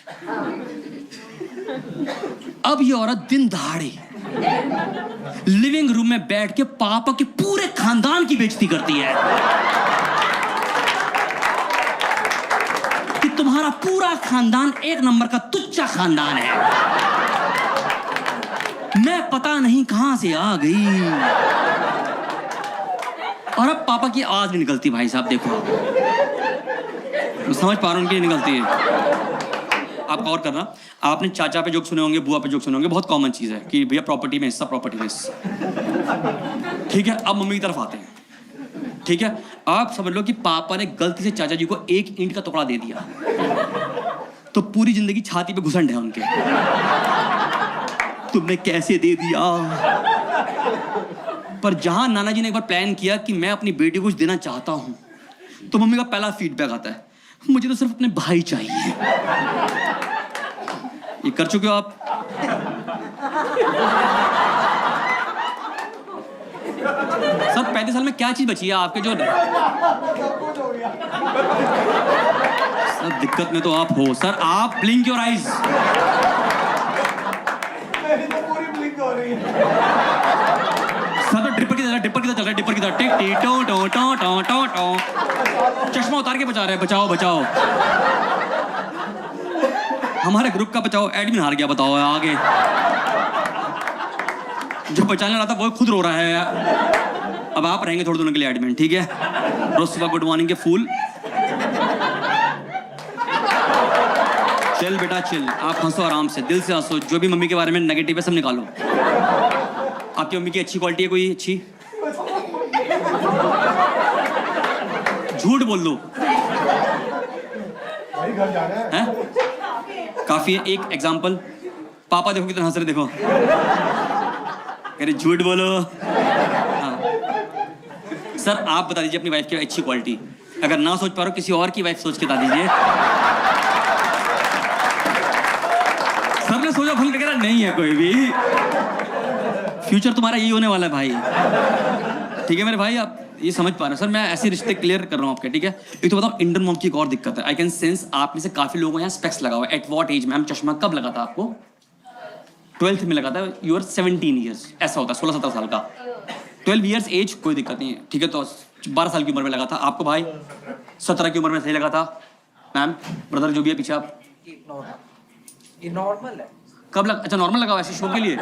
अब ये औरत दिन दहाड़े लिविंग रूम में बैठ के पापा के पूरे खानदान की बेइज्जती करती है कि तुम्हारा पूरा खानदान एक नंबर का तुच्चा खानदान है, मैं पता नहीं कहां से आ गई। और अब पापा की आवाज नहीं निकलती भाई साहब, देखो मैं समझ पा रहा हूं उनकी निकलती है। आप गौर करना, आपने चाचा पे जोक सुने होंगे, बुआ पे जोक सुने होंगे, बहुत कॉमन चीज है कि भैया प्रॉपर्टी में हिस्सा, प्रॉपर्टी में हिस्सा, ठीक है। अब मम्मी की तरफ आते हैं, ठीक है। आप समझ लो कि पापा ने गलती से चाचा जी को एक ईंट का टुकड़ा दे दिया तो पूरी जिंदगी छाती पे घुसंड है उनके, तुमने कैसे दे दिया। पर जहां नाना जी ने एक बार प्लान किया कि मैं अपनी बेटी को कुछ देना चाहता हूं, तो मम्मी का पहला फीडबैक आता है, मुझे तो सिर्फ अपने भाई चाहिए। ये कर चुके हो आप? सर 35 साल में क्या चीज बची है आपके जो? सर दिक्कत में तो आप हो सर, आप ब्लिंक योर आईज। मेरी तो पूरी ब्लिंक हो रही है। सर तो डिपर की तरह चल रहा है, डिपर की तरह टिक टी टो टो टो टो टो टो। चश्मा उतार के बचा रहे हैं, बचाओ बचाओ। हमारे ग्रुप का बचाओ, एडमिन हार गया, बताओ आगे। जो बचाने रहा था वो खुद रो रहा है। अब आप रहेंगे थोड़े दिनों के लिए एडमिन, ठीक है। रोज सुबह गुड मॉर्निंग के फूल। चिल बेटा चिल, आप हंसो आराम से, दिल से हंसो, जो भी मम्मी के बारे में नेगेटिव है सब निकालो। आपकी मम्मी की अच्छी क्वालिटी है कोई अच्छी? झूठ बोल दो। भाई घर जा रहे हैं? काफी है। एक एग्जांपल, पापा देखो कितना हंस रहे, देखो कह रहे झूठ बोलो। हाँ। सर आप बता दीजिए अपनी वाइफ की अच्छी क्वालिटी, अगर ना सोच पा रहे हो किसी और की वाइफ सोच के बता दीजिए। सर ने सोचा भूल के नहीं है कोई भी, फ्यूचर तुम्हारा यही होने वाला है भाई, ठीक है मेरे भाई। आप ये समझ पा रहे हैं सर, मैं ऐसे रिश्ते क्लियर कर रहा हूँ आपके, ठीक है। एक तो बताओ इंडियन मॉम की एक और दिक्कत है, आई कैन सेंस आप में से काफी लोगों को यहाँ स्पेक्स लगा हुआ है। एट व्हाट एज मैम चश्मा कब लगा था आपको? 12th में लगा था, यू आर 17 ईयर्स, ऐसा होता है 16-17 साल का। 12 ईयर्स एज कोई दिक्कत नहीं है, ठीक है। तो 12 साल की उम्र में लगा था आपको भाई, 17 की उम्र में सही लगा था मैम, ब्रदर जो भी है पीछे आप। ये नॉर्मल है। कब लग अच्छा नॉर्मल लगा वैसे शो के लिए?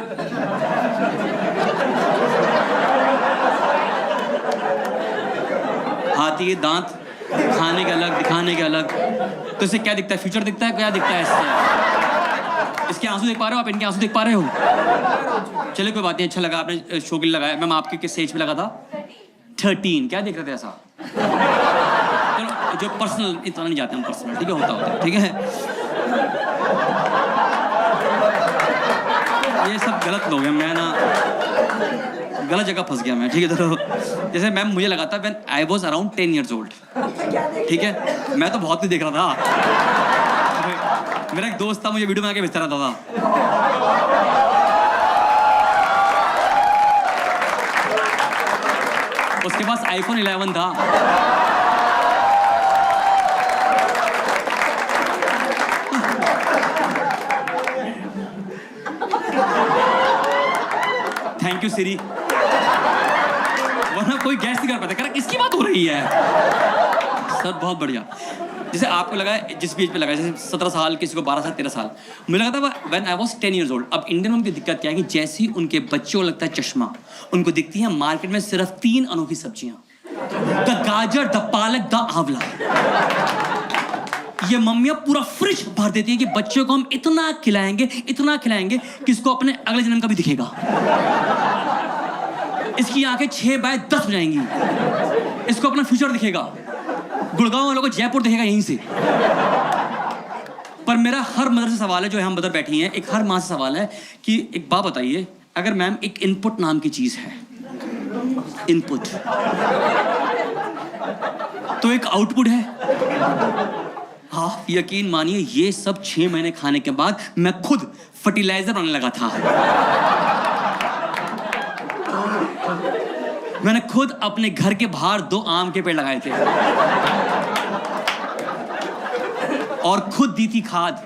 हाथी के दांत खाने के अलग, दिखाने के अलग। तो इससे क्या दिखता है? फ्यूचर दिखता है? क्या दिखता है इससे? इसके आंसू देख पा रहे हो आप? इनके आंसू देख पा रहे हो? चलिए कोई बात नहीं, अच्छा लगा आपने शो के लिए लगाया। मैम आपके किस एज पे लगा था? 13। क्या देख रहे थे ऐसा? चलो जो पर्सनल इतना नहीं जाते हम पर्सनल, ठीक है, होता ठीक है। ये सब गलत लोग हैं, मैं ना गलत जगह फंस गया मैं, ठीक है। तो जैसे मैम मुझे लगा था when I was around 10 years old, ठीक है। मैं तो बहुत ही देख रहा था। मेरा एक दोस्त था, मुझे वीडियो बना के भेजता रहता था। उसके पास iPhone 11 था। थैंक यू सिरी। वरना कोई गैस नहीं कर पाता, कह किसकी बात हो रही है। सर बहुत बढ़िया। जैसे आपको लगा है जिस पेज पे लगा, जैसे 17 साल, किसी को 12 साल, 13 साल, मुझे लगा था when I was 10 years old। अब इंडियन में उनकी दिक्कत क्या है कि जैसे ही उनके बच्चों को लगता है चश्मा, उनको दिखती है मार्केट में सिर्फ 3 अनोखी सब्जियां, द गाजर, द पालक, द आंवला। ये मम्मियां पूरा फ्रिज भर देती है कि बच्चों को हम इतना खिलाएंगे कि इसको अपने अगले जन्म का भी दिखेगा। इसकी आंखें 6 बाय 10 हो जाएंगी, इसको अपना फ्यूचर दिखेगा, गुड़गांव वालों को जयपुर दिखेगा यहीं से। पर मेरा हर मदर से सवाल है, जो हम मदर बैठी हैं, एक हर माँ से सवाल है कि एक बात बताइए, अगर मैम एक इनपुट नाम की चीज है, इनपुट, तो एक आउटपुट है। हाँ यकीन मानिए, ये सब 6 महीने खाने के बाद मैं खुद फर्टिलाइजर बनने लगा था। मैंने खुद अपने घर के बाहर 2 आम के पेड़ लगाए थे और खुद दी थी खाद।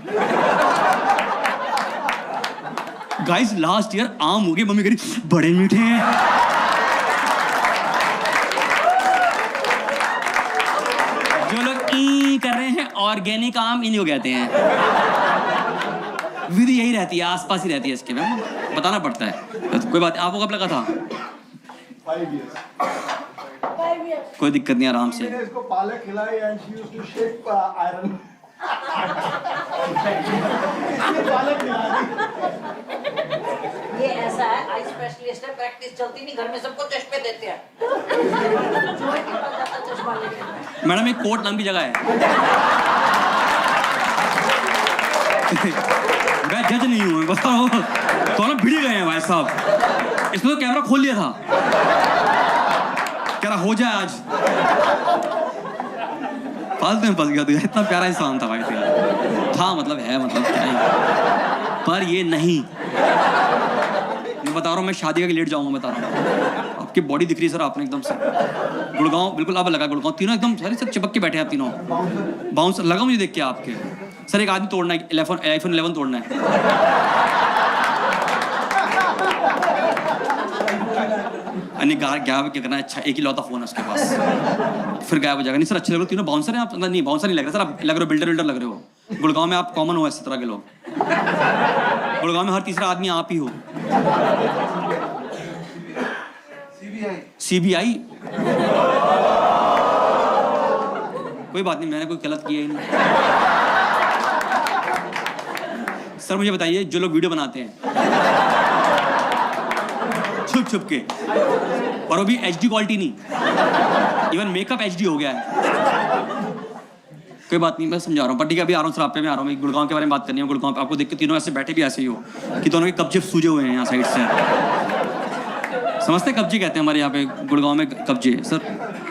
गाइस लास्ट ईयर आम हो गए, मम्मी कह रही बड़े मीठे हैं। जो लोग ई कर रहे हैं, ऑर्गेनिक आम इन्हीं को कहते हैं। विधि यही रहती है, आसपास ही रहती है इसके, में बताना पड़ता है। तो कोई बात, आपको कब लगा था? 5 years। कोई दिक्कत नहीं, आराम से। मैंने इसको पालक खिलाई and she used to shake iron. पालक खिलाई। ये ऐसा है, आई स्पेशलिस्ट है, प्रैक्टिस चलती नहीं, घर में सबको चश्मे देते हैं। जो है कि पास जाता चश्मा लेके। मैडम एक कोट नाम की जगह है। मैं जज नहीं हूँ, बताओ तो ना भिड़ गए हैं भाई साहब। इसने तो कैमरा खोल लिया था, कह रहा हो जाए आज। फालतू में फंस गया तू, इतना प्यारा इंसान था भाई तेरा। था मतलब है, मतलब क्या है, पर ये नहीं। मैं बता रहा हूँ, मैं शादी करके लेट जाऊंगा, बता रहा हूँ। आपकी बॉडी दिख रही है सर, आपने एकदम से गुड़गांव बिल्कुल अब लगा। गुड़गांव तीनों एकदम सारे सब चिपक के बैठे हैं आप तीनों। बाउंसर लगा मुझे देख के आपके। सर एक आदमी तोड़ना है, iPhone 11 तोड़ना है। क्या करना है? अच्छा एक ही लौता फोन है उसके पास, फिर गायब हो जाएगा। नहीं सर अच्छे लग रहे हो तीनों। बाउंसर हैं आप? नहीं बाउंसर नहीं लग रहे सर, आप लग रहे हो बिल्डर लग रहे हो। गुड़गांव में आप कॉमन हो इस तरह के लोग। गुड़गांव में हर तीसरा आदमी आप ही हो। CBI कोई बात नहीं, मैंने कोई गलत किया ही नहीं। सर मुझे बताइए, जो लोग वीडियो बनाते हैं छुप के, और वो भी HD क्वालिटी नहीं, इवन मेकअप HD हो गया है। कोई बात नहीं, मैं समझा रहा हूँ, पर ठीक है अभी आ रहा हूँ सर, आप पे मैं आ रहा हूँ। गुड़गांव के बारे में बात करनी है। गुड़गांव आपको देख के तीनों ऐसे बैठे भी ऐसे ही हो कि दोनों के कब्जे सूजे हुए हैं यहाँ साइड से। समझते कब्जे कहते हैं हमारे यहाँ पे गुड़गांव में, कब्जे सर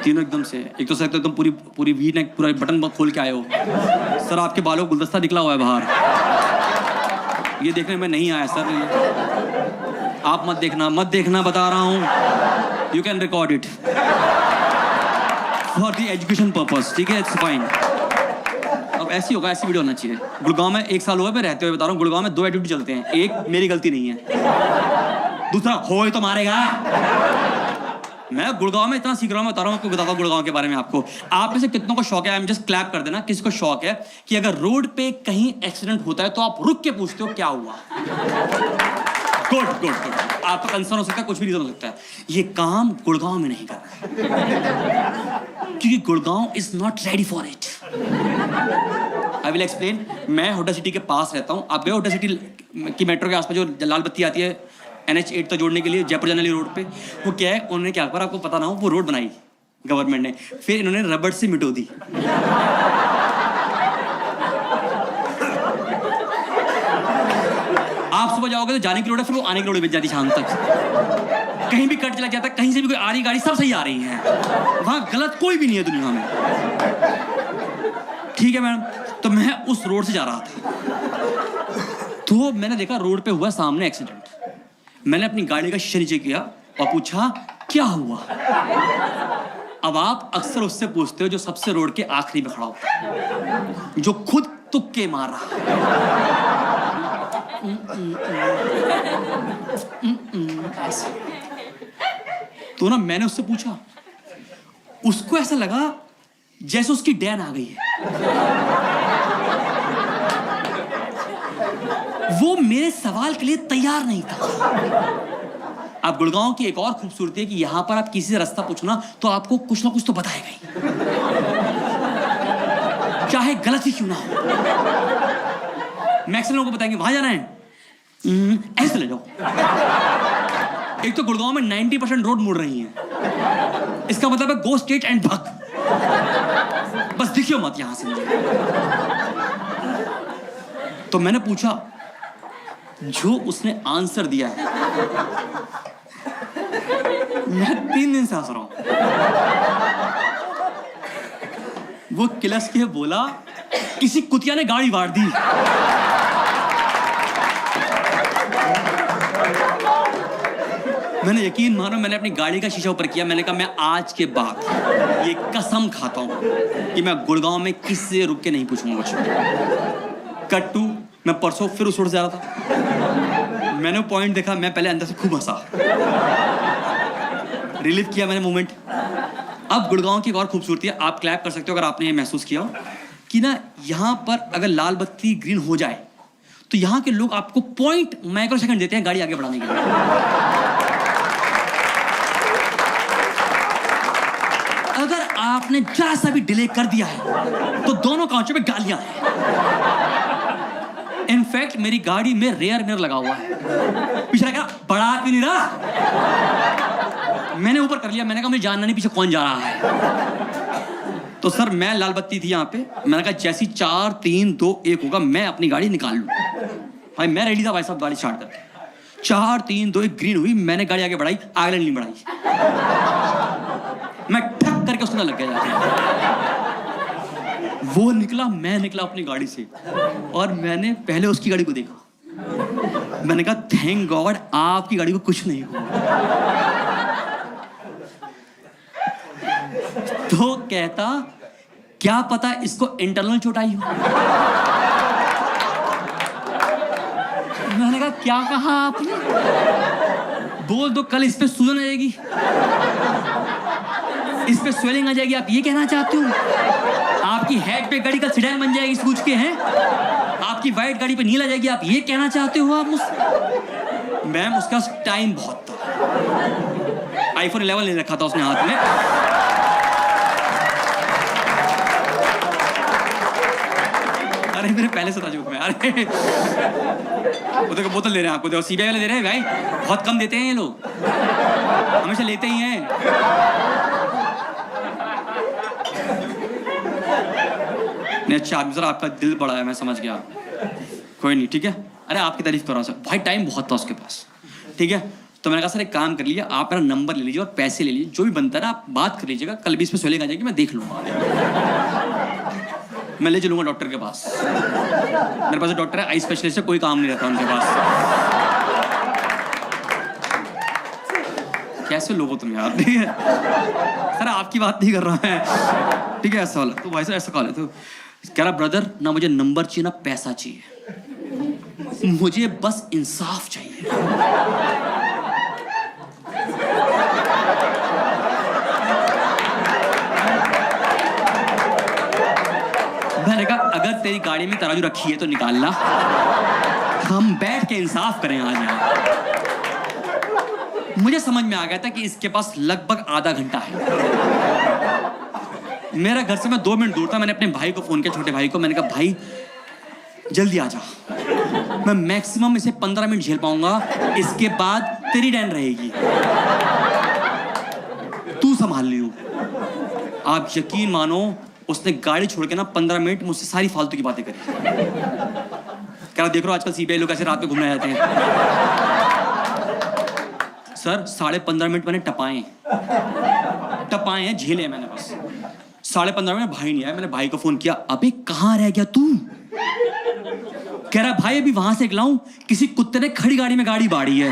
तीनों एकदम से। एक तो सर तो एकदम पूरी वी नेक, पूरा बटन खोल के आए हो सर। आपके बालों को गुलदस्ता निकला हुआ है बाहर, ये देखने में नहीं आया सर। आप मत देखना बता रहा हूँ। You can record it for the education purpose, ठीक है, इट्स फाइन। अब ऐसी होगा, ऐसी वीडियो होना चाहिए। गुड़गांव में 1 साल हुआ मैं रहते हुए बता रहा हूँ। गुड़गांव में 2 एटीट्यूड चलते हैं, एक मेरी गलती नहीं है, दूसरा हो तो मारेगा। मैं गुड़गांव में इतना सीख रहा हूँ, मैं बता रहा हूँ आपको, बताता हूँ गुड़गांव के बारे में आपको। आप में से कितनों को शौक है, आई एम जस्ट क्लैप कर देना, किसी को शौक है कि अगर रोड पे कहीं एक्सीडेंट होता है तो आप रुक के पूछते हो क्या हुआ? Good good good. आपका कंसर्न हो सकता है, कुछ भी रीजन हो सकता है। ये काम गुड़गांव में नहीं कर रहा क्योंकि Gurgaon is not ready for it. I will explain. मैं हुड्डा सिटी के पास रहता हूँ। आप गए हुड्डा सिटी की मेट्रो के आसपास जो लाल बत्ती आती है NH8 तक जोड़ने के लिए, जयपुर जाने वाली रोड पे? वो क्या है, उन्होंने क्या करा, आपको पता ना हो, वो रोड बनाई गवर्नमेंट ने, फिर इन्होंने रबड़ से मिटो दी। आप सुबह जाओगे तो जाने की रोड है, फिर वो आने की रोड बच जाती शाम तक। कहीं भी कट चला जाता है, कहीं से भी कोई आ रही गाड़ी सब सही आ रही है, वहां गलत कोई भी नहीं है दुनिया में। ठीक है मैडम, तो मैं उस रोड से जा रहा था, तो मैंने देखा रोड पे हुआ सामने एक्सीडेंट। मैंने अपनी गाड़ी का शीशा नीचे किया और पूछा क्या हुआ। अब आप अक्सर उससे पूछते हो जो सबसे रोड के आखिरी में खड़ा होता है, जो खुद तुक्के मार रहा तो ना मैंने उससे पूछा, उसको ऐसा लगा जैसे उसकी डैन आ गई है। वो मेरे सवाल के लिए तैयार नहीं था। अब गुड़गांव की एक और खूबसूरती है कि यहां पर आप किसी से रास्ता पूछना तो आपको कुछ ना कुछ तो बताएगा ही, चाहे गलत ही क्यों ना हो। मैक्सिमम लोगों को बताएंगे वहां जाना है, ऐसे ले जाओ। एक तो गुड़गांव में 90% रोड मुड़ रही हैं, इसका मतलब है गो स्ट्रेट एंड भग, बस दिखियो मत यहां से मुझे। तो मैंने पूछा, जो उसने आंसर दिया है, मैं 3 दिन से हंस रहा हूं। वो किलस के बोला, किसी कुतिया ने गाड़ी वाड़ दी। मैंने यकीन मानो, मैंने अपनी गाड़ी का शीशा ऊपर किया। मैंने कहा मैं आज के बाद ये कसम खाता हूं कि मैं गुड़गांव में किसी से रुक के नहीं पूछूंगा कुछ। कट टू, मैं परसों फिर उस रोड से जा रहा था। मैंने वो पॉइंट देखा, मैं पहले अंदर से खूब हंसा, रिलीव किया मैंने मोमेंट। अब गुड़गांव की एक और खूबसूरती है, आप क्लैप कर सकते हो अगर आपने ये महसूस किया हो कि ना यहाँ पर अगर लाल बत्ती ग्रीन हो जाए तो यहाँ के लोग आपको पॉइंट माइक्रो सेकंड देते हैं गाड़ी आगे बढ़ाने के लिए। अगर आपने जरा सा भी डिले कर दिया है तो दोनों कांचों पे गालियां हैं। इनफैक्ट मेरी गाड़ी में रेयर मिरर लगा हुआ है, पीछे क्या बड़ा क्यों नहीं रहा। मैंने ऊपर कर लिया, मैंने कहा मुझे जानना नहीं पीछे कौन जा रहा है। तो सर मैं लाल बत्ती थी यहाँ पे, मैंने कहा जैसी 4 3 2 1 होगा मैं अपनी गाड़ी निकाल लूं। भाई मैं रेडी था भाई साहब गाड़ी स्टार्ट करके। 4 3 2 1 ग्रीन हुई, मैंने गाड़ी आगे बढ़ाई, आगे नहीं बढ़ाई, मैं ठक करके उसके लग गया जाके। वो निकला, मैं निकला अपनी गाड़ी से, और मैंने पहले उसकी गाड़ी को देखा। मैंने कहा थैंक गॉड आपकी गाड़ी को कुछ नहीं हुआ। तो कहता क्या पता इसको इंटरनल चोट आई हो। मैंने कहा क्या कहा आपने? बोल दो कल इस पे सूजन आ जाएगी, इस पे स्वेलिंग आ जाएगी, आप ये कहना चाहते हो? आपकी हेड पे गाड़ी का सिडान बन जाएगी सूझ के, हैं आपकी वाइट गाड़ी पे नील आ जाएगी, आप ये कहना चाहते हो आप मुझसे? मैम उसका टाइम बहुत था, iPhone 11 ले रखा था उसने हाथ में। अरे मेरे पहले से था जोक में, अरे वो देखो बोतल दे रहे हैं आपको, देखो CBI वाले दे रहे हैं भाई, बहुत कम देते हैं ये लोग, हमेशा लेते ही हैं। नहीं अच्छा आदमी सर, आपका दिल बड़ा है, मैं समझ गया, कोई नहीं ठीक है। अरे आपकी तारीफ कर रहा हूँ सर, भाई टाइम बहुत था उसके पास, ठीक है। तो मैंने कहा सर एक काम कर लीजिए, आप मेरा नंबर ले लीजिए और पैसे ले लीजिए, जो भी बनता है ना आप बात कर लीजिएगा, कल भी इस पर स्वेलिंग आ जाएगी, मैं देख लूँगा, मैं ले चलूँगा डॉक्टर के पास। मेरे पास डॉक्टर है, आई स्पेशलिस्ट है, कोई काम नहीं रहता उनके पास। कैसे लोग हो तुम यार, ठीक है सर आपकी बात नहीं कर रहा है, ठीक है। ऐसा वाला तो भाई साहब ऐसा कहा तो कह रहा ब्रदर ना मुझे नंबर चाहिए ना पैसा चाहिए, मुझे बस इंसाफ चाहिए। तेरी गाड़ी में तराजू रखी है तो निकाल ला, हम बैठ के इंसाफ करें आज यहाँ। मुझे समझ में आ गया था कि इसके पास लगभग आधा घंटा है। मेरा घर से मैं 2 मिनट दूर था। मैंने अपने भाई को फोन किया, छोटे भाई को। मैंने कहा भाई जल्दी आ जा, मैं मैक्सिमम इसे 15 मिनट झेल पाऊंगा, इसके बाद तेरी डैन रहेगी, तू संभाल लियो। आप यकीन मानो उसने गाड़ी छोड़ के ना 15 मिनट मुझसे सारी फालतू की बातें करी। क्या देख रहे हो आजकल सीबीआई लोग कैसे रात में घूमने जाते हैं। सर 15.5 मिनट मैंने टपाए हैं, झेले मैंने बस 15.5 मिनट। भाई नहीं आया। मैंने भाई को फोन किया, अबे कहाँ रह गया तू? कह रहा भाई अभी वहां से लाऊं, किसी कुत्ते ने खड़ी गाड़ी में गाड़ी बाड़ी है।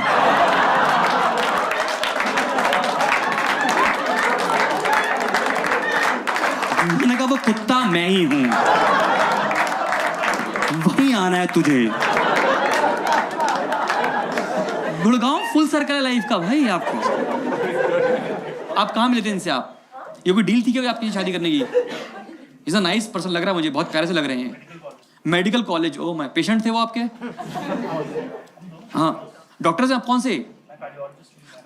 मैंने कहा वो कुत्ता मैं ही हूं, वहीं आना है तुझे। गुड़गांव फुल सर्कल है लाइफ का भाई। आपको आप कहाँ मिले थे इनसे? आप ये कोई डील थी क्या आपकी शादी करने की? इज अ नाइस पर्सन लग रहा है मुझे, बहुत प्यारे से लग रहे हैं। Medical college, oh my, patient थे वो आपके? हाँ, डॉक्टर से आप कौन से?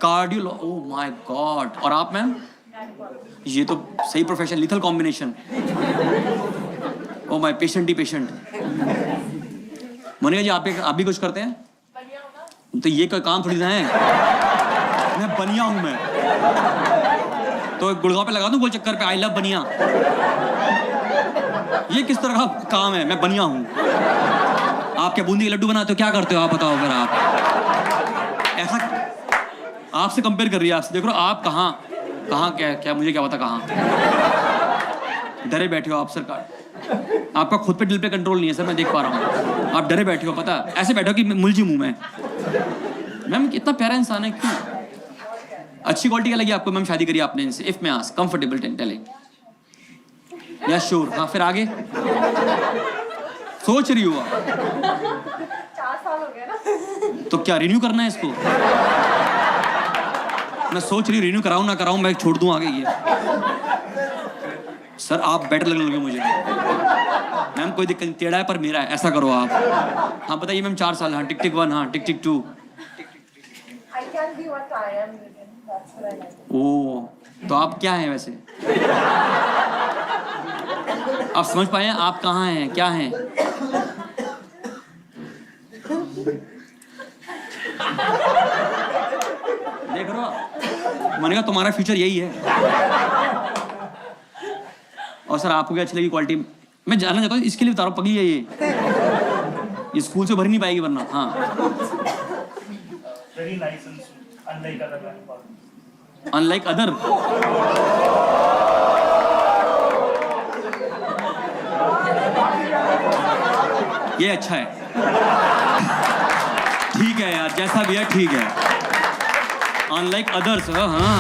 Cardio, oh my god. और आप मैम? ये तो सही profession, lethal combination. Oh my, patient ही पेशेंट। मोनिका जी आप भी कुछ करते हैं? तो ये कोई काम थोड़ी ना है, मैं बनिया हूं मैं। तो गुड़गांव पे लगा दूं गोल चक्कर पे, आई लव बनिया। ये किस तरह का काम है? मैं बनिया हूं। आप क्या बूंदी के लड्डू बनाते हो? क्या करते हो आप बताओ अगर आप ऐसा, आपसे कंपेयर कर रही है आपसे। देख रहे हो आप कहाँ क्या मुझे क्या पता कहाँ डरे बैठे हो आप। सरकार आपका खुद पे दिल पे कंट्रोल नहीं है सर, मैं देख पा रहा हूँ। आप डरे बैठे हो, पता ऐसे बैठे हो कि मुलझी मुंह में। मैम कितना प्यारा इंसान है, क्यों? अच्छी क्वालिटी क्या लगी आपको मैम शादी करी आपने इनसे? इफ मैं आस्क, कंफर्टेबल टेलिंग? या श्योर? हाँ, फिर आगे सोच रही हो आप? 4 साल हो गए ना। तो क्या रिन्यू करना है इसको? मैं सोच रही रिन्यू कराऊं ना कराऊं, मैं छोड़ दूं आगे ये। सर आप बेटर लगने लगे मुझे। मैम कोई दिक्कत नहीं, टेढ़ा है पर मेरा है, ऐसा करो आप। हाँ बताइए मैम। 4 साल। हाँ, टिक टिक 1, हाँ टिक टिक 2। ओ, तो आप क्या हैं वैसे? आप समझ पाए हैं आप कहाँ हैं, क्या हैं? देख रहे हो, मैंने कहा तुम्हारा फ्यूचर यही है। और सर आपको क्या अच्छी लगी क्वालिटी? मैं जानना चाहता हूँ, इसके लिए बता रहा हूँ, पगली है ये स्कूल से भर नहीं पाएगी वरना। हाँ, very nice and unlike other grandfathers. Unlike other. ये अच्छा है, ठीक है यार, जैसा भी है ठीक है। अनलाइक अदर्स, हाँ